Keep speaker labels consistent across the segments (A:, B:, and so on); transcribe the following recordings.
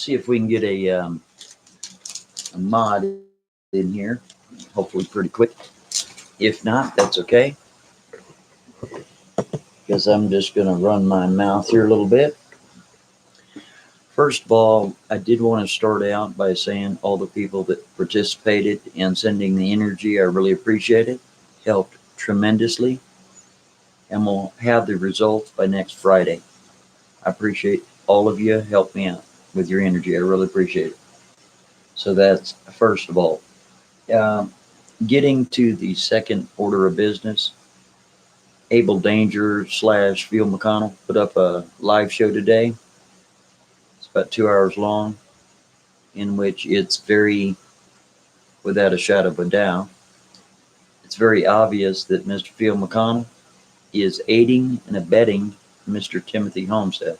A: see if we can get a mod in here, hopefully pretty quick. If not, that's okay, because I'm just going to run my mouth here a little bit. First of all, I did want to start out by saying all the people that participated in sending the energy, I really appreciate it. Helped tremendously. And we'll have the results by next Friday. I appreciate all of you. Help me out with your energy. I really appreciate it. So that's first of all. Getting to the second order of business, Abel Danger / Phil McConnell put up a live show today. It's about 2 hours long, in which it's very, without a shadow of a doubt, it's very obvious that Mr. Phil McConnell is aiding and abetting Mr. Timothy Holmseth,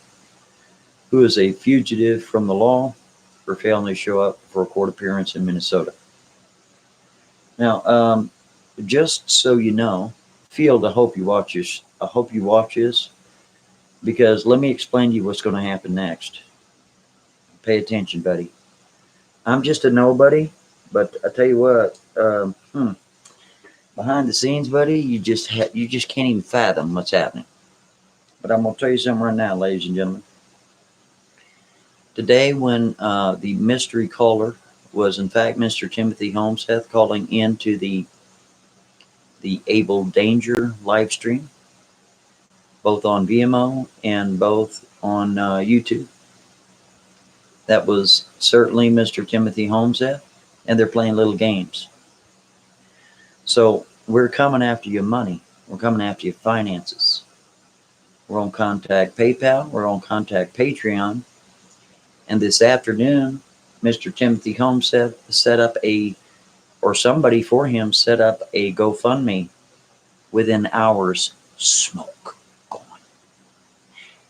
A: who is a fugitive from the law for failing to show up for a court appearance in Minnesota. Now, just so you know, Field, I hope you watch this, because let me explain to you what's going to happen next. Pay attention, buddy. I'm just a nobody, but I tell you what, behind the scenes, buddy, you just can't even fathom what's happening. But I'm going to tell you something right now, ladies and gentlemen. Today, when the mystery caller was in fact Mr. Timothy Holmseth calling into the Abel Danger live stream, both on VMO and both on YouTube. That was certainly Mr. Timothy Holmseth, and they're playing little games. So we're coming after your money. We're coming after your finances. We're on contact PayPal. We're on contact Patreon. And this afternoon, Mr. Timothy Holmseth set up somebody for him set up a GoFundMe. Within hours, smoke going.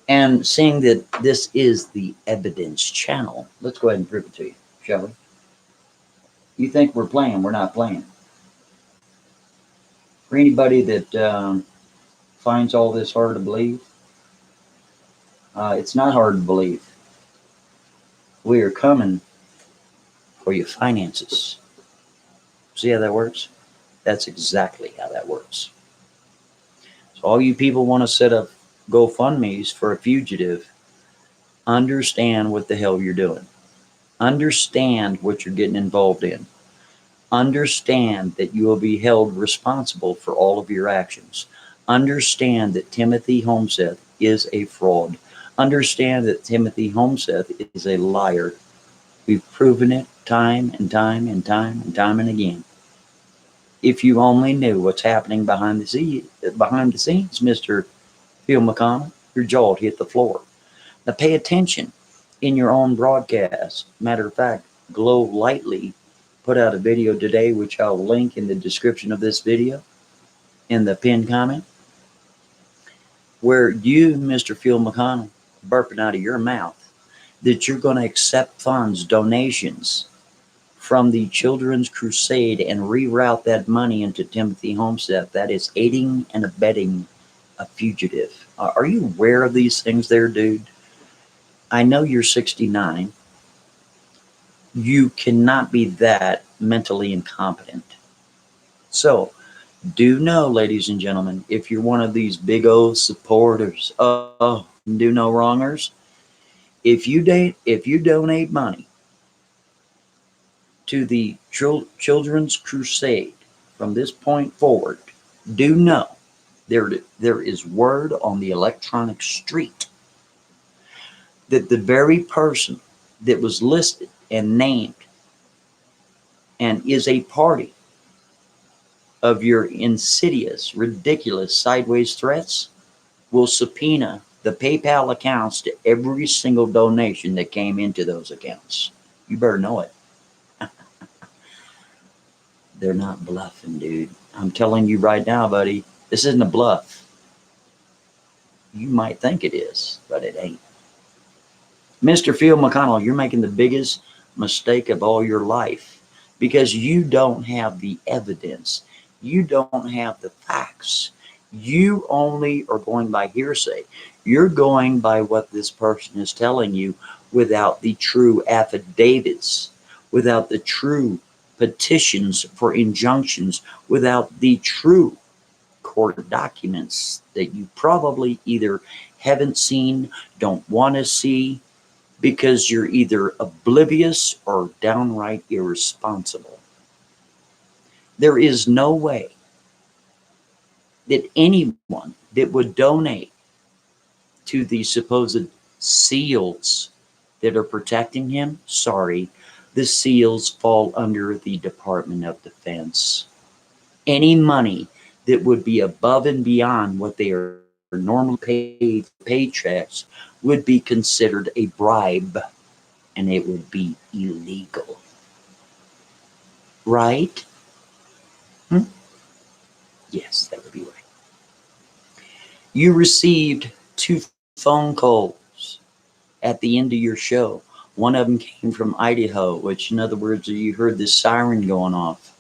A: And seeing that this is the evidence channel, let's go ahead and prove it to you, shall we? You think we're playing, we're not playing. For anybody that finds all this hard to believe, it's not hard to believe. We are coming for your finances. See how that works? That's exactly how that works. So all you people want to set up GoFundMes for a fugitive, understand what the hell you're doing. Understand what you're getting involved in. Understand that you will be held responsible for all of your actions. Understand that Timothy Holmseth is a fraud. Understand that Timothy Holmseth is a liar. We've proven it time and time and time and time and again. If you only knew what's happening behind the scenes, Mr. Phil McConnell, your jaw would hit the floor. Now pay attention in your own broadcast. Matter of fact, Glow Lightly put out a video today, which I'll link in the description of this video, in the pinned comment, where you, Mr. Phil McConnell, burping out of your mouth that you're going to accept funds, donations from the Children's Crusade and reroute that money into Timothy Holmseth. That is aiding and abetting a fugitive. Are you aware of these things there, dude? I know you're 69. You cannot be that mentally incompetent. So, do know, ladies and gentlemen, if you're one of these big old supporters, do no wrongers. If you donate money to the Children's Crusade from this point forward, do know there is word on the electronic street that the very person that was listed and named and is a party of your insidious, ridiculous, sideways threats will subpoena the PayPal accounts to every single donation that came into those accounts. You better know it. They're not bluffing, dude. I'm telling you right now, buddy, this isn't a bluff. You might think it is, but it ain't. Mr. Phil McConnell, you're making the biggest mistake of all your life because you don't have the evidence. You don't have the facts. You only are going by hearsay. You're going by what this person is telling you without the true affidavits, without the true petitions for injunctions, without the true court documents that you probably either haven't seen, don't want to see, because you're either oblivious or downright irresponsible. There is no way that anyone that would donate to the supposed SEALs that are protecting him, sorry, the SEALs fall under the Department of Defense. Any money that would be above and beyond what they are normally paid paychecks would be considered a bribe, and it would be illegal. Right? Hmm? Yes, that would be right. You received 2 phone calls at the end of your show. One of them came from Idaho, which, in other words, you heard this siren going off.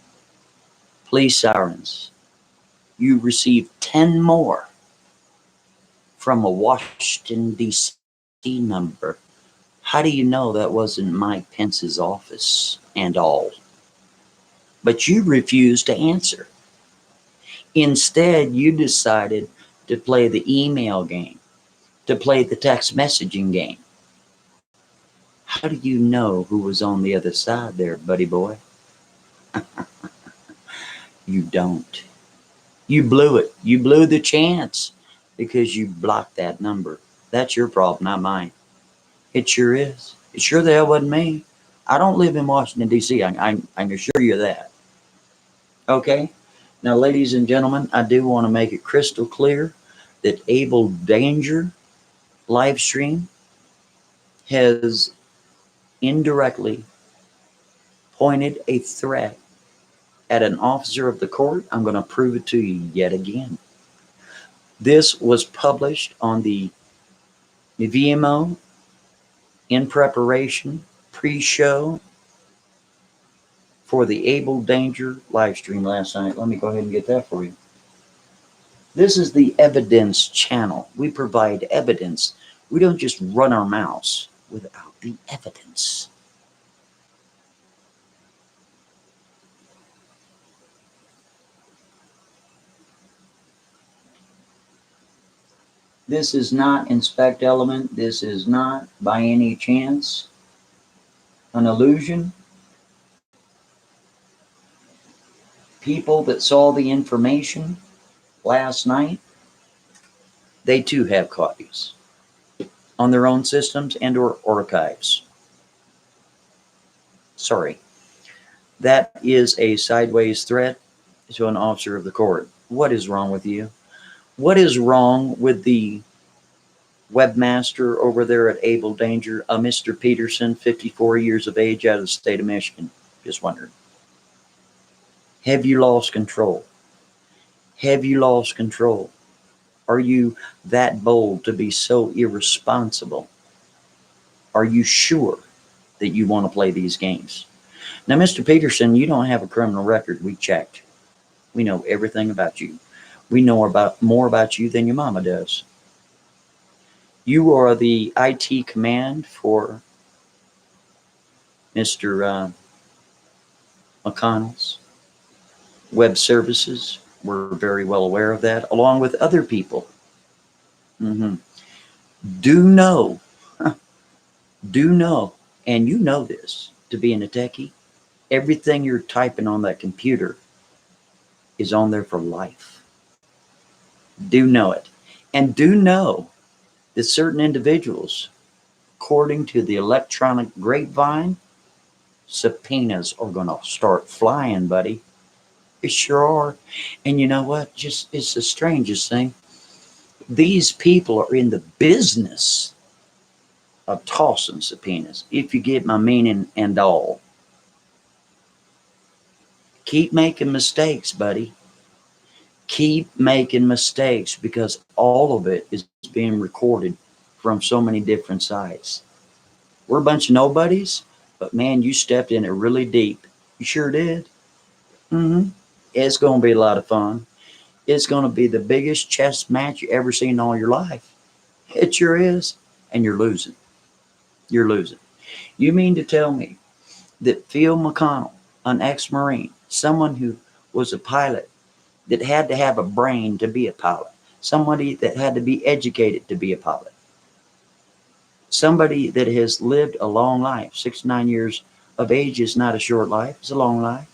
A: Police sirens. You received 10 more from a Washington, D.C. number. How do you know that wasn't Mike Pence's office and all? But you refused to answer. Instead, you decided to play the email game, to play the text messaging game. How do you know who was on the other side there, buddy boy? You don't. You blew it. You blew the chance because you blocked that number. That's your problem, not mine. It sure is. It sure the hell wasn't me. I don't live in Washington, D.C. I can assure you that. Okay? Now, ladies and gentlemen, I do want to make it crystal clear that Able Danger live stream has indirectly pointed a threat at an officer of the court. I'm going to prove it to you yet again. This was published on the VMO in preparation pre-show for the Able Danger live stream last night. Let me go ahead and get that for you. This is the evidence channel. We provide evidence. We don't just run our mouths without the evidence. This is not Inspect Element. This is not, by any chance, an illusion. People that saw the information last night, they too have copies on their own systems and or archives. Sorry. That is a sideways threat to an officer of the court. What is wrong with you? What is wrong with the webmaster over there at Able Danger, Mr. Peterson, 54 years of age, out of the state of Michigan? Just wondering. Have you lost control? Have you lost control? Are you that bold to be so irresponsible? Are you sure that you want to play these games? Now, Mr. Peterson, you don't have a criminal record. We checked. We know everything about you. We know more about you than your mama does. You are the IT command for Mr. McConnell's web services. We're very well aware of that, along with other people. Do know, and you know this, to being a techie, everything you're typing on that computer is on there for life. Do know it. And do know that certain individuals, according to the electronic grapevine, subpoenas are going to start flying, buddy. They sure are. And you know what? Just, it's the strangest thing. These people are in the business of tossing subpoenas, if you get my meaning and all. Keep making mistakes, buddy. Keep making mistakes, because all of it is being recorded from so many different sides. We're a bunch of nobodies, but man, you stepped in it really deep. You sure did. It's going to be a lot of fun. It's going to be the biggest chess match you ever seen in all your life. It sure is. And you're losing. You're losing. You mean to tell me that Phil McConnell, an ex-Marine, someone who was a pilot, that had to have a brain to be a pilot, somebody that had to be educated to be a pilot, somebody that has lived a long life, 69 years of age is not a short life, it's a long life.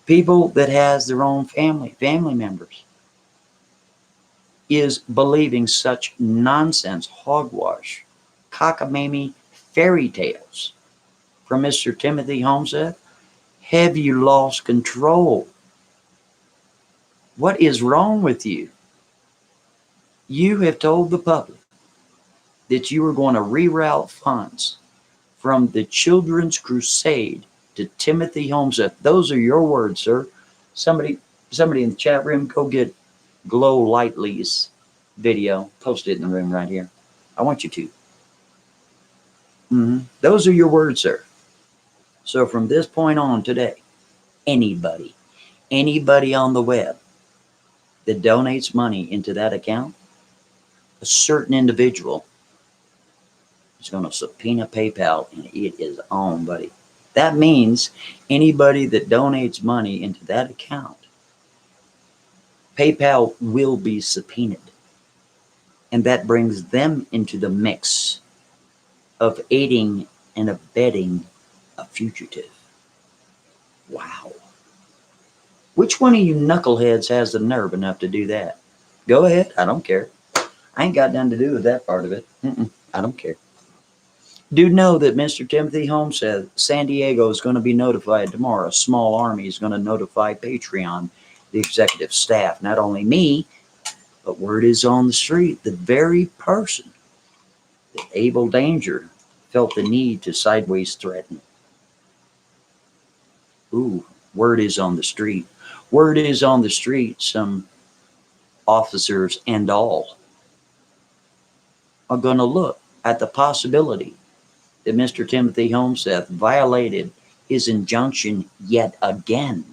A: People that has their own family members, is believing such nonsense, hogwash, cockamamie fairy tales from Mr. Timothy Holmseth? Have you lost control? What is wrong with you? You have told the public that you were going to reroute funds from the Children's Crusade to Timothy Holmseth. Those are your words, sir. Somebody, somebody in the chat room, go get Glow Lightly's video. Post it in the room right here. I want you to. Those are your words, sir. So from this point on today, anybody on the web that donates money into that account, a certain individual is going to subpoena PayPal, and it is on, buddy. That means anybody that donates money into that account, PayPal will be subpoenaed. And that brings them into the mix of aiding and abetting a fugitive. Wow. Which one of you knuckleheads has the nerve enough to do that? Go ahead. I don't care. I ain't got nothing to do with that part of it. I don't care. Do know that Mr. Timothy Holmes said San Diego is going to be notified tomorrow. A small army is going to notify Patreon, the executive staff. Not only me, but word is on the street. The very person that Abel Danger felt the need to sideways threaten. Ooh, word is on the street. Word is on the street. Some officers and all are going to look at the possibility that Mr. Timothy Holmseth violated his injunction yet again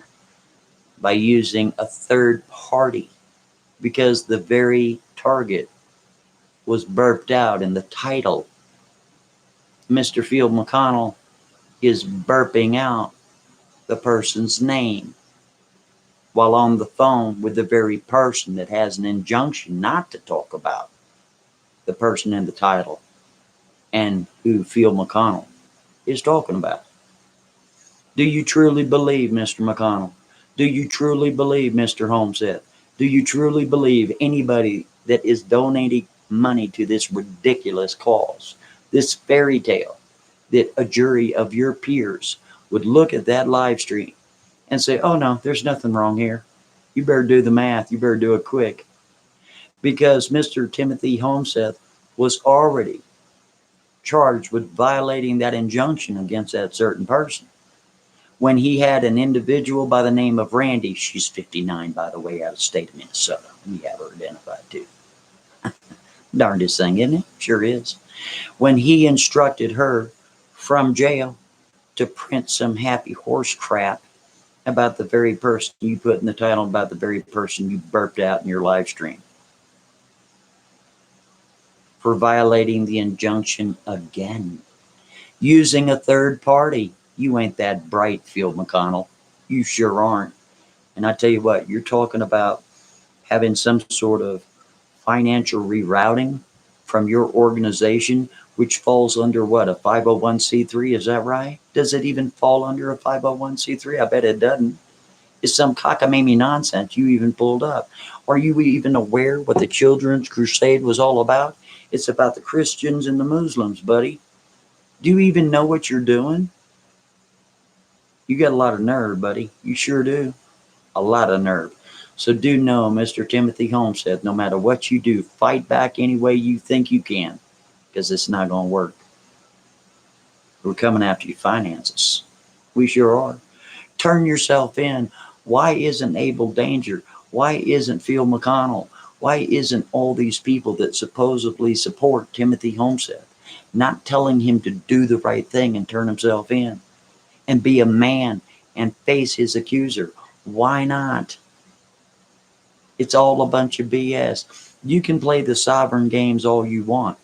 A: by using a third party, because the very target was burped out in the title. Mr. Phil McConnell is burping out the person's name while on the phone with the very person that has an injunction not to talk about the person in the title and who Phil McConnell is talking about. Do you truly believe, Mr. McConnell? Do you truly believe, Mr. Holmseth? Do you truly believe anybody that is donating money to this ridiculous cause, this fairy tale, that a jury of your peers would look at that live stream and say, oh no, there's nothing wrong here. You better do the math. You better do it quick. Because Mr. Timothy Holmseth was already charged with violating that injunction against that certain person. When he had an individual by the name of Randy, she's 59, by the way, out of the state of Minnesota. We have her identified too. Darndest thing, isn't it? Sure is. When he instructed her from jail to print some happy horse crap about the very person you put in the title, about the very person you burped out in your live stream, for violating the injunction again, using a third party. You ain't that bright, Phil McConnell. You sure aren't. And I tell you what, you're talking about having some sort of financial rerouting from your organization, which falls under what, a 501c3? Is that right? Does it even fall under a 501c3? I bet it doesn't. It's some cockamamie nonsense you even pulled up. Are you even aware what the Children's Crusade was all about? It's about the Christians and the Muslims, buddy. Do you even know what you're doing? You got a lot of nerve, buddy. You sure do. A lot of nerve. So do know, Mr. Timothy Holmseth, no matter what you do, fight back any way you think you can, because it's not going to work. We're coming after your finances. We sure are. Turn yourself in. Why isn't Abel Danger? Why isn't Phil McConnell? Why isn't all these people that supposedly support Timothy Holmseth not telling him to do the right thing and turn himself in and be a man and face his accuser? Why not? It's all a bunch of BS. You can play the sovereign games all you want.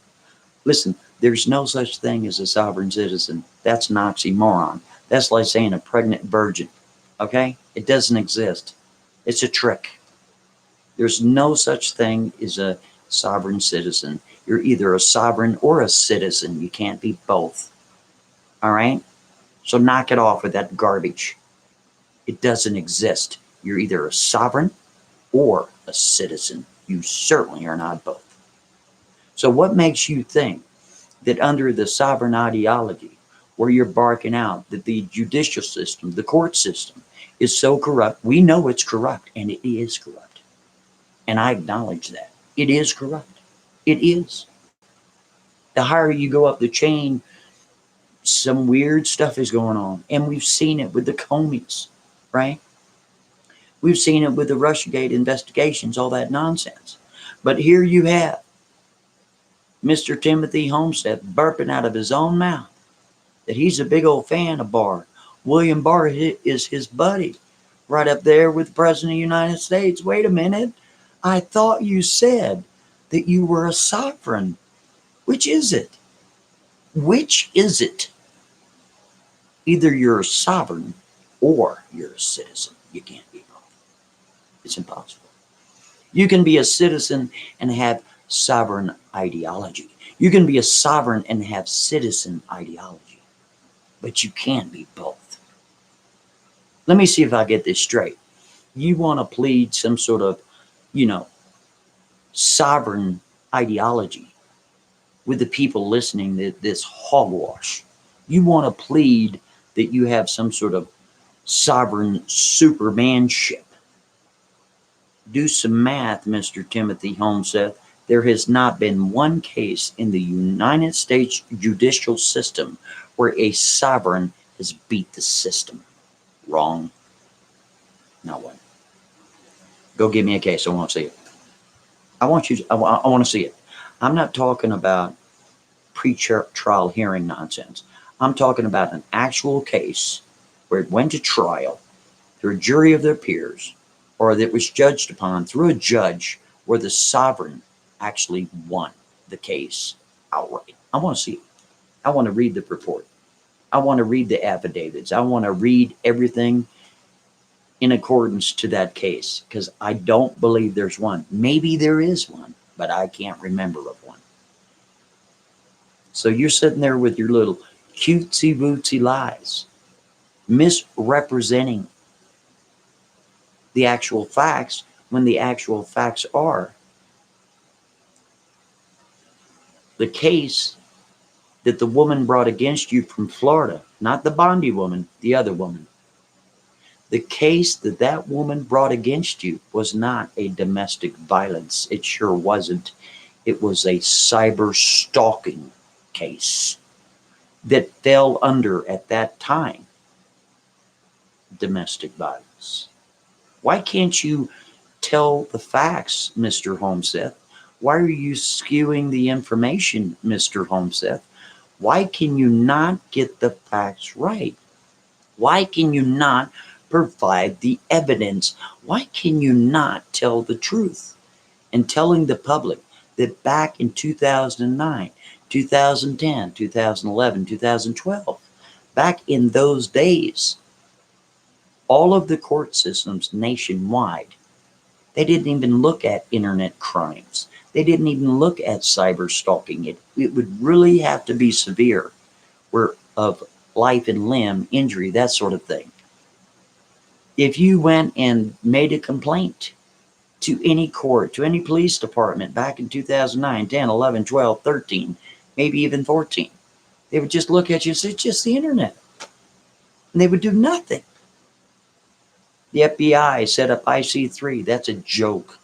A: Listen, There's no such thing as a sovereign citizen. That's an oxymoron. That's like saying a pregnant virgin. Okay? It doesn't exist. It's a trick. There's no such thing as a sovereign citizen. You're either a sovereign or a citizen. You can't be both. All right? So knock it off with that garbage. It doesn't exist. You're either a sovereign or a citizen. You certainly are not both. So what makes you think that under the sovereign ideology, where you're barking out that the judicial system, the court system, is so corrupt? We know it's corrupt, and it is corrupt. And I acknowledge that. It is corrupt. It is. The higher you go up the chain, some weird stuff is going on. And we've seen it with the Comeys, right? We've seen it with the Russiagate investigations, all that nonsense. But here you have Mr. Timothy Holmseth burping out of his own mouth that he's a big old fan of Barr. William Barr is his buddy, right up there with the President of the United States. Wait a minute. I thought you said that you were a sovereign. Which is it? Which is it? Either you're a sovereign or you're a citizen. You can't be both. It's impossible. You can be a citizen and have sovereign ideology. You can be a sovereign and have citizen ideology. But you can't be both. Let me see if I get this straight. You want to plead some sort of, sovereign ideology with the people listening to this hogwash. You want to plead that you have some sort of sovereign supermanship. Do some math, Mr. Timothy Holmseth. There has not been one case in the United States judicial system where a sovereign has beat the system. Wrong. Not one. Go give me a case. I want to see it. I want to see it. I'm not talking about pre-trial hearing nonsense. I'm talking about an actual case where it went to trial through a jury of their peers, or that was judged upon through a judge where the sovereign actually won the case outright. I want to see it. I want to read the report. I want to read the affidavits. I want to read everything in accordance to that case, because I don't believe there's one. Maybe there is one, but I can't remember of one. So you're sitting there with your little cutesy wootsy lies, misrepresenting the actual facts when the actual facts are the case that the woman brought against you from Florida, not the Bondi woman, the other woman. The case that woman brought against you was not a domestic violence. It sure wasn't. It was a cyber stalking case that fell under, at that time, domestic violence. Why can't you tell the facts, Mr. Holmseth? Why are you skewing the information, Mr. Holmseth? Why can you not get the facts right? Why can you not provide the evidence? Why can you not tell the truth? And telling the public that back in 2009, 2010, 2011, 2012, back in those days, all of the court systems nationwide, they didn't even look at internet crimes. They didn't even look at cyber stalking. It would really have to be severe, where of life and limb injury, that sort of thing. If you went and made a complaint to any court, to any police department back in 2009, 10, 11, 12, 13, maybe even 14, they would just look at you and say, it's just the internet. And they would do nothing. The FBI set up IC3. That's a joke.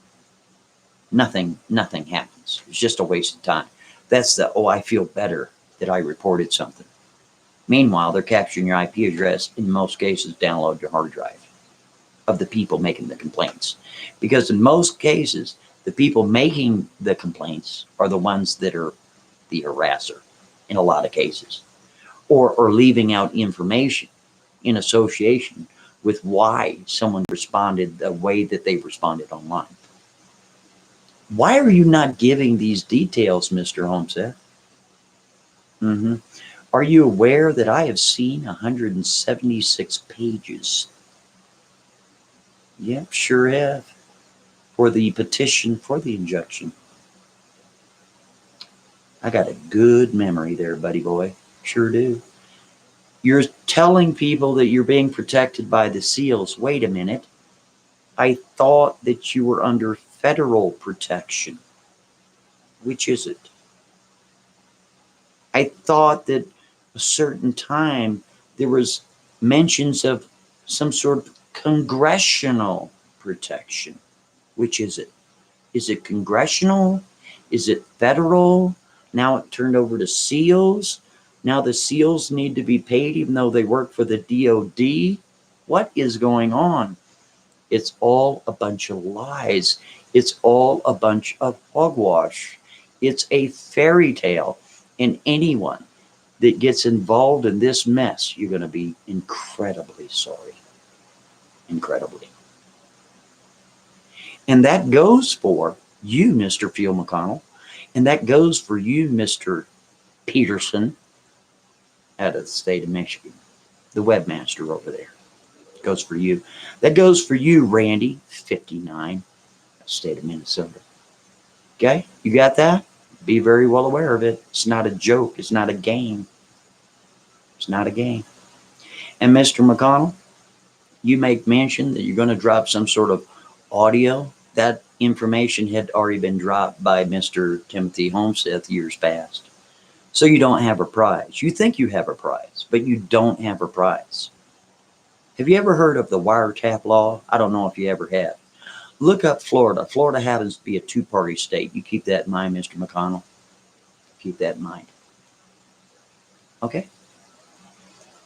A: Nothing happens. It's just a waste of time. That's the, I feel better that I reported something. Meanwhile, they're capturing your IP address, in most cases, download your hard drive of the people making the complaints. Because in most cases, the people making the complaints are the ones that are the harasser in a lot of cases, or leaving out information in association with why someone responded the way that they responded online. Why are you not giving these details, Mr. Holmseth? Mm-hmm. Are you aware that I have seen 176 pages? Yep, sure have. For the petition for the injunction. I got a good memory there, buddy boy. Sure do. You're telling people that you're being protected by the SEALs. Wait a minute. I thought that you were under federal protection. Which is it? I thought that a certain time there was mentions of some sort of congressional protection. Which is it? Is it congressional? Is it federal? Now it turned over to SEALs. Now the SEALs need to be paid even though they work for the DOD. What is going on? It's all a bunch of lies. It's all a bunch of hogwash. It's a fairy tale. And anyone that gets involved in this mess, you're going to be incredibly sorry. Incredibly. And that goes for you, Mr. Phil McConnell. And that goes for you, Mr. Peterson, out of the state of Michigan, the webmaster over there. Goes for you. That goes for you, Randy, 59, state of Minnesota. Okay? You got that? Be very well aware of it. It's not a joke. It's not a game. It's not a game. And Mr. McConnell, you make mention that you're going to drop some sort of audio. That information had already been dropped by Mr. Timothy Holmseth years past. So you don't have a prize. You think you have a prize, but you don't have a prize. Have you ever heard of the wiretap law? I don't know if you ever have. Look up Florida. Florida happens to be a two-party state. You keep that in mind, Mr. McConnell. Keep that in mind. Okay?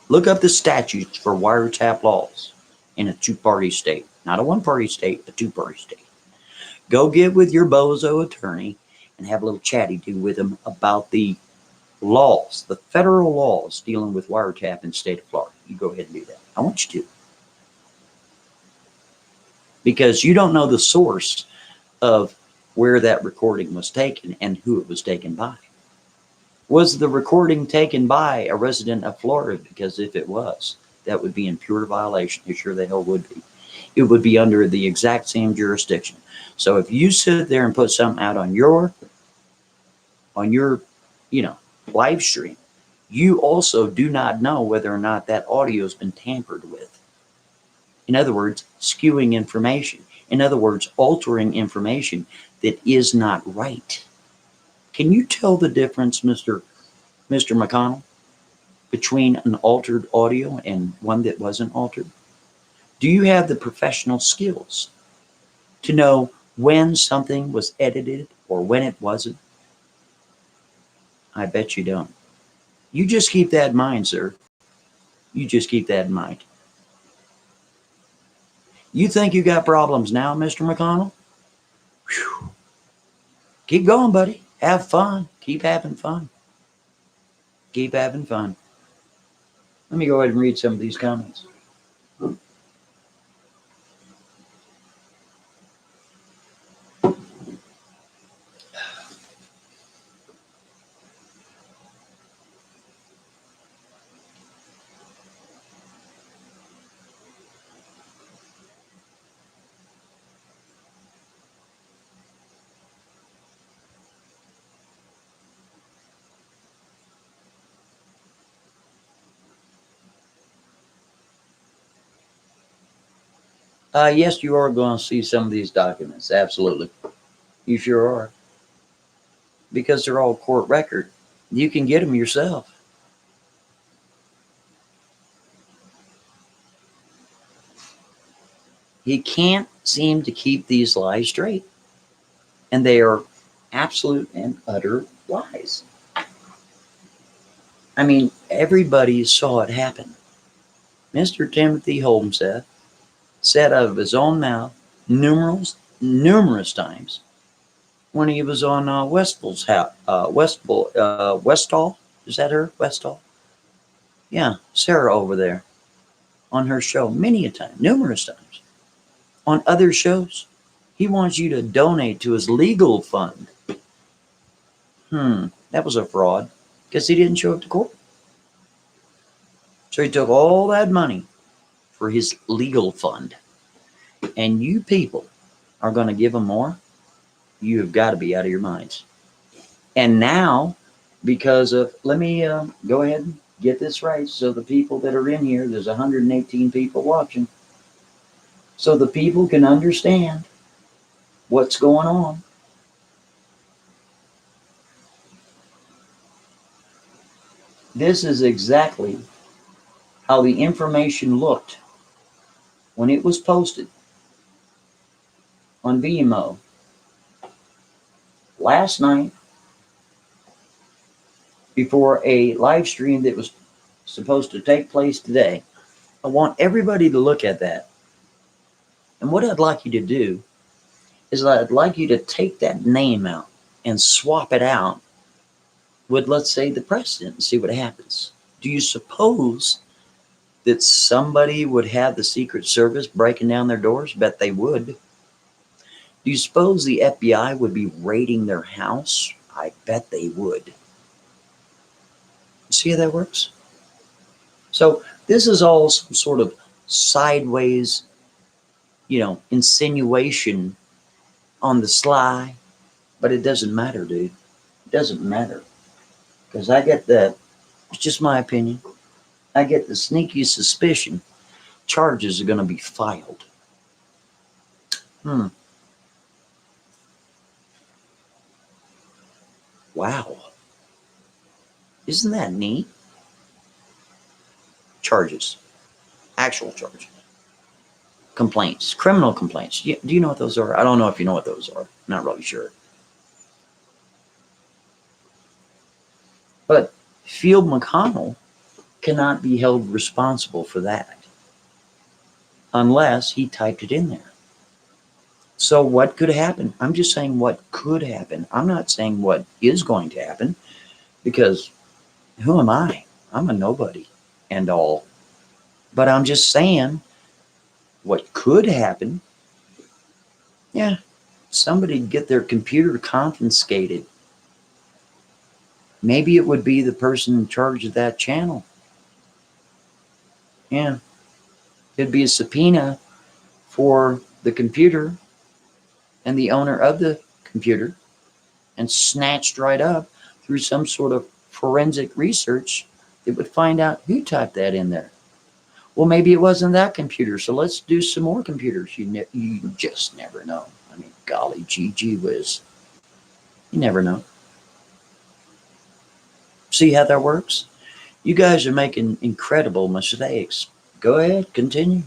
A: Look up the statutes for wiretap laws in a two-party state. Not a one-party state, a two-party state. Go get with your bozo attorney and have a little chatty-do with him about the laws, the federal laws dealing with wiretap in the state of Florida. You go ahead and do that. I want you to. Because you don't know the source of where that recording was taken and who it was taken by. Was the recording taken by a resident of Florida? Because if it was, that would be in pure violation. It sure the hell would be. It would be under the exact same jurisdiction. So if you sit there and put something out on your live stream, you also do not know whether or not that audio has been tampered with. In other words, skewing information. In other words, altering information that is not right. Can you tell the difference, Mr. McConnell, between an altered audio and one that wasn't altered? Do you have the professional skills to know when something was edited or when it wasn't? I bet you don't. You just keep that in mind, sir. You just keep that in mind. You think you got problems now, Mr. McConnell? Whew. Keep going, buddy. Have fun. Keep having fun. Keep having fun. Let me go ahead and read some of these comments. Yes, you are going to see some of these documents. Absolutely. You sure are. Because they're all court record. You can get them yourself. He can't seem to keep these lies straight. And they are absolute and utter lies. I mean, everybody saw it happen. Mr. Timothy Holmseth said out of his own mouth numerous times when he was on Westfall's house, Westall. Is that her? Westall? Yeah, Sarah over there on her show many a time, numerous times. On other shows, he wants you to donate to his legal fund. That was a fraud. because he didn't show up to court. So he took all that money for his legal fund. And you people are going to give him more? You have got to be out of your minds. And now, because of, let me go ahead and get this right. So the people that are in here, there's 118 people watching. So the people can understand what's going on. This is exactly how the information looked when it was posted on VMO last night before a live stream that was supposed to take place today. I want everybody to look at that. And what I'd like you to do is I'd like you to take that name out and swap it out with, let's say, the president and see what happens. Do you suppose that somebody would have the Secret Service breaking down their doors? Bet they would. Do you suppose the FBI would be raiding their house? I bet they would. See how that works? So this is all some sort of sideways, insinuation on the sly, but it doesn't matter, dude. It doesn't matter. Because I get the, it's just my opinion, I get the sneaky suspicion charges are going to be filed. Wow. Isn't that neat? Charges. Actual charges. Complaints. Criminal complaints. Do you know what those are? I don't know if you know what those are. Not really sure. But Field McConnell cannot be held responsible for that unless he typed it in there. So what could happen? I'm just saying what could happen. I'm not saying what is going to happen, because who am I? I'm a nobody and all. But I'm just saying what could happen. Yeah, somebody get their computer confiscated. Maybe it would be the person in charge of that channel. Yeah, it'd be a subpoena for the computer and the owner of the computer, and snatched right up through some sort of forensic research that would find out who typed that in there. Well, maybe it wasn't that computer, so let's do some more computers. You just never know. I mean, golly gee whiz. You never know. See how that works? You guys are making incredible mistakes. Go ahead, continue.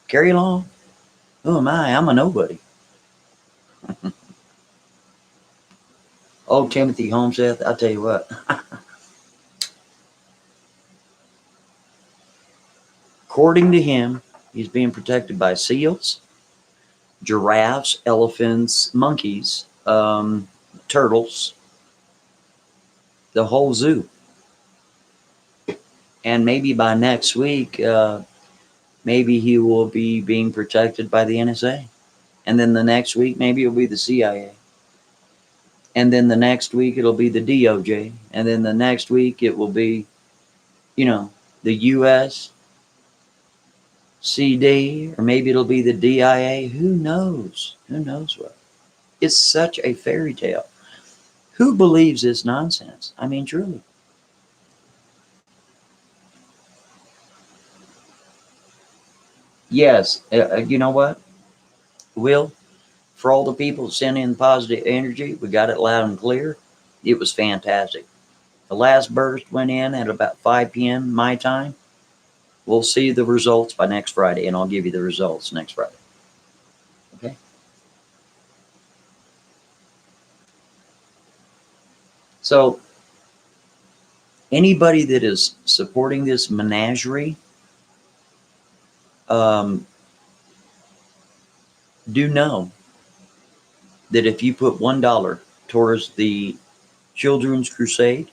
A: Carry along. Who am I? I'm a nobody. Oh, Timothy Holmseth, I'll tell you what. According to him, he's being protected by seals, giraffes, elephants, monkeys, turtles, the whole zoo. And maybe by next week, maybe he will be being protected by the NSA. And then the next week, maybe it'll be the CIA. And then the next week, it'll be the DOJ. And then the next week, it will be, the US CD, or maybe it'll be the DIA. Who knows? Who knows what? It's such a fairy tale. Who believes this nonsense? I mean, truly. Yes, you know what? Will, for all the people sending in positive energy, we got it loud and clear. It was fantastic. The last burst went in at about 5 p.m. my time. We'll see the results by next Friday, and I'll give you the results next Friday. Okay? So, anybody that is supporting this menagerie, do know that if you put $1 towards the Children's Crusade,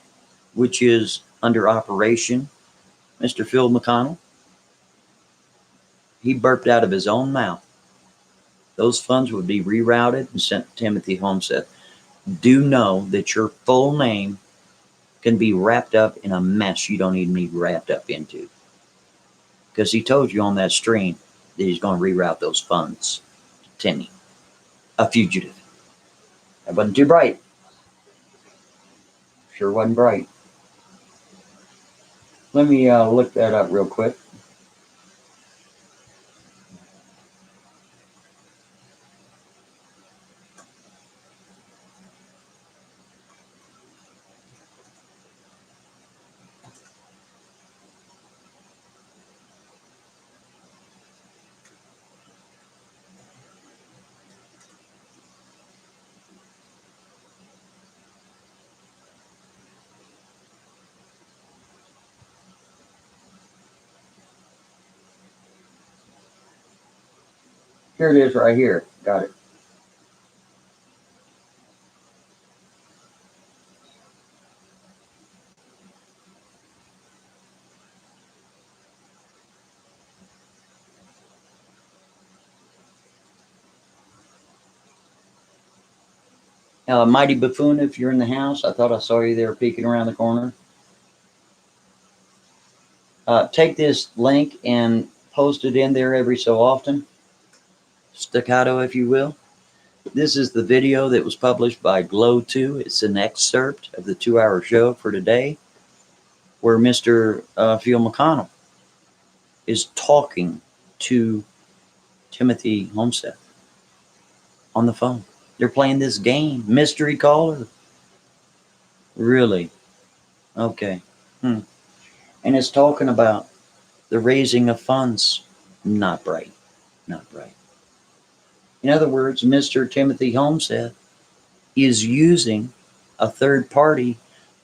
A: which is under operation, Mr. Phil McConnell, he burped out of his own mouth. Those funds would be rerouted and sent to Timothy Holmseth. Do know that your full name can be wrapped up in a mess you don't even need wrapped up into. Because he told you on that stream that he's going to reroute those funds to Timmy, a fugitive. That wasn't too bright. Sure wasn't bright. Let me look that up real quick. Here it is right here. Got it. Mighty Buffoon, if you're in the house, I thought I saw you there peeking around the corner. Take this link and post it in there every so often. Staccato, if you will. This is the video that was published by Glow 2. It's an excerpt of the 2-hour show for today, where Mr. Phil McConnell is talking to Timothy Holmseth on the phone. They're playing this game, mystery caller. Really? Okay. And it's talking about the raising of funds. Not bright. Not bright. In other words, Mr. Timothy Holmseth is using a third party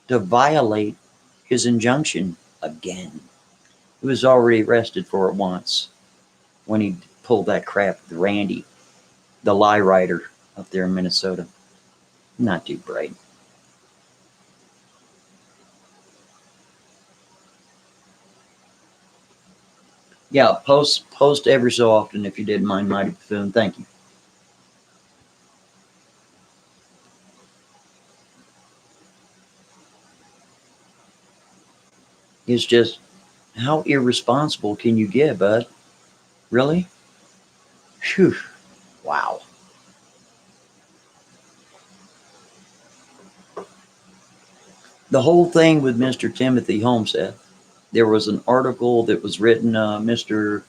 A: to violate his injunction again. He was already arrested for it once when he pulled that crap with Randy, the lie writer up there in Minnesota. Not too bright. Yeah, post every so often if you didn't mind, Mighty Buffoon. Thank you. It's just, how irresponsible can you get, bud? Really? Phew. Wow. The whole thing with Mr. Timothy Holmseth, there was an article that was written, Mr.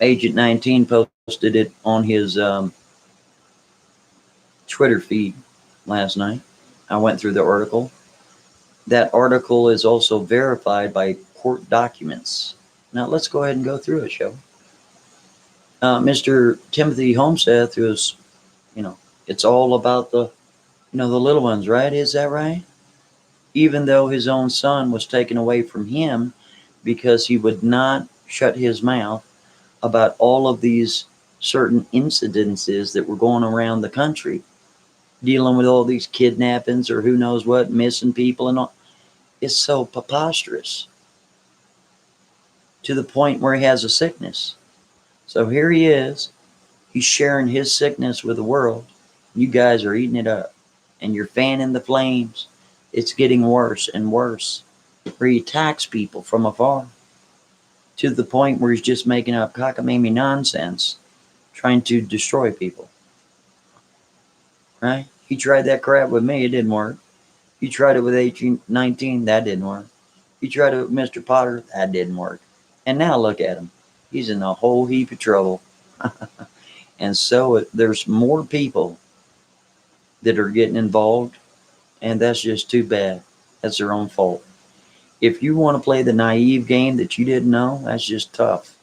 A: Agent 19 posted it on his Twitter feed last night. I went through the article. That article is also verified by court documents. Now let's go ahead and go through it, shall we? Mr. Timothy Holmseth was, it's all about the little ones, right? Is that right? Even though his own son was taken away from him because he would not shut his mouth about all of these certain incidences that were going around the country, dealing with all these kidnappings or who knows what, missing people and all. It's so preposterous to the point where he has a sickness. So here he is. He's sharing his sickness with the world. You guys are eating it up and you're fanning the flames. It's getting worse and worse. Where he attacks people from afar to the point where he's just making up cockamamie nonsense, trying to destroy people. Right? He tried that crap with me. It didn't work. He tried it with 1819. That didn't work. He tried it with Mr. Potter. That didn't work. And now look at him. He's in a whole heap of trouble. And so there's more people that are getting involved, and that's just too bad. That's their own fault. If you want to play the naive game that you didn't know, that's just tough.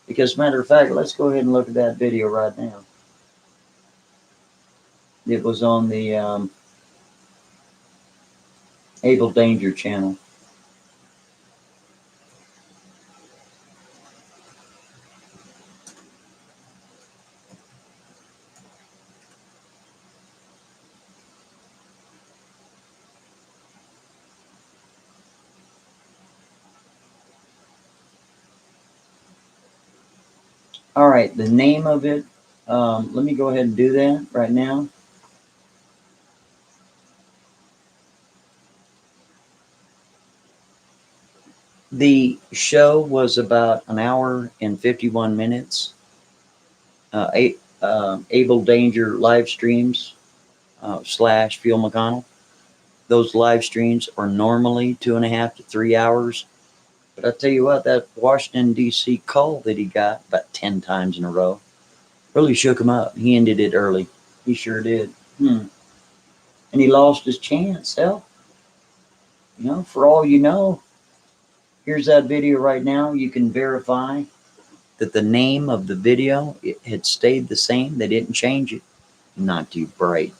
A: Because, matter of fact, let's go ahead and look at that video right now. It was on the Able Danger channel. All right, the name of it, let me go ahead and do that right now. The show was about an hour and 51 minutes. Able Danger live streams slash Phil McConnell. Those live streams are normally 2.5 to 3 hours. But I tell you what, that Washington, D.C. call that he got about 10 times in a row really shook him up. He ended it early. He sure did. And he lost his chance. Hell, for all you know, here's that video right now. You can verify that the name of the video it had stayed the same. They didn't change it. Not too bright.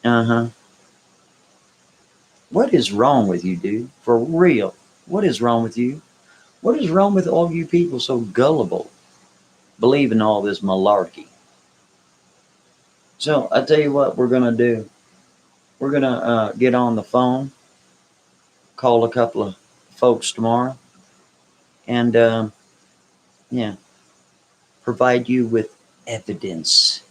A: Uh-huh. What is wrong with you, dude? For real. What is wrong with you? What is wrong with all you people so gullible, believing all this malarkey? So I tell you what we're gonna do. We're gonna get on the phone, call a couple of folks tomorrow, and yeah, provide you with evidence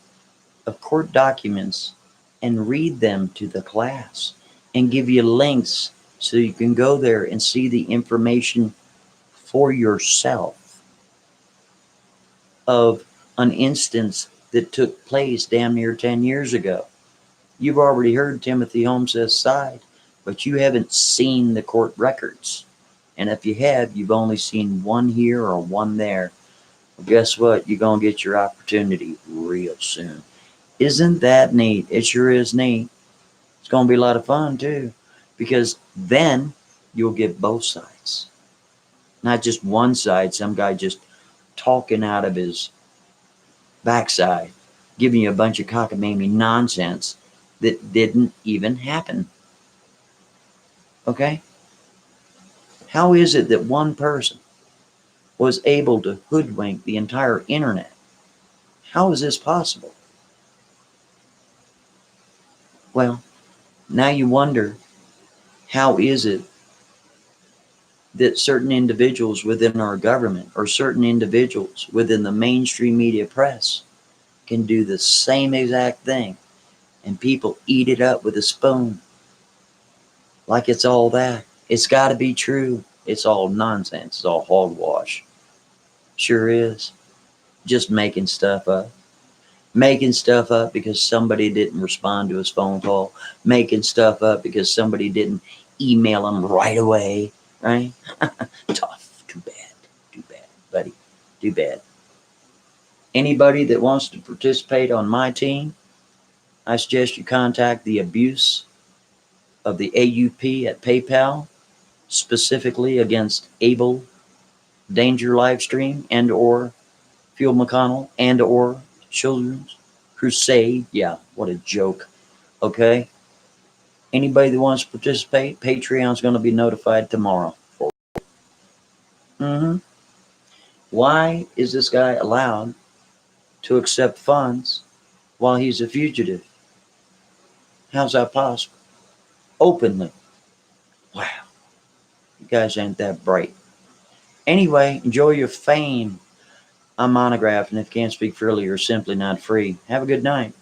A: of court documents and read them to the class and give you links so you can go there and see the information for yourself of an instance that took place damn near 10 years ago. You've already heard Timothy Holmseth's side, but you haven't seen the court records. And if you have, you've only seen one here or one there. Well, guess what? You're going to get your opportunity real soon. Isn't that neat? It sure is neat. It's going to be a lot of fun too, because then you'll get both sides. Not just one side, some guy just talking out of his backside, giving you a bunch of cockamamie nonsense that didn't even happen. Okay? How is it that one person was able to hoodwink the entire internet? How is this possible? Well, now you wonder, how is it that certain individuals within our government or certain individuals within the mainstream media press can do the same exact thing and people eat it up with a spoon like it's all that? It's got to be true. It's all nonsense. It's all hogwash. Sure is. Just making stuff up. Making stuff up because somebody didn't respond to his phone call. Making stuff up because somebody didn't email him right away. Right? Tough. Too bad. Too bad, buddy. Too bad. Anybody that wants to participate on my team, I suggest you contact the abuse of the AUP at PayPal, specifically against Able Danger Livestream and or Phil McConnell and or Children's Crusade. Yeah, what a joke. Okay? Anybody that wants to participate, Patreon's going to be notified tomorrow. Why is this guy allowed to accept funds while he's a fugitive? How's that possible? Openly. Wow. You guys ain't that bright. Anyway, enjoy your fame. I'm monographed, and if you can't speak freely, you're simply not free. Have a good night.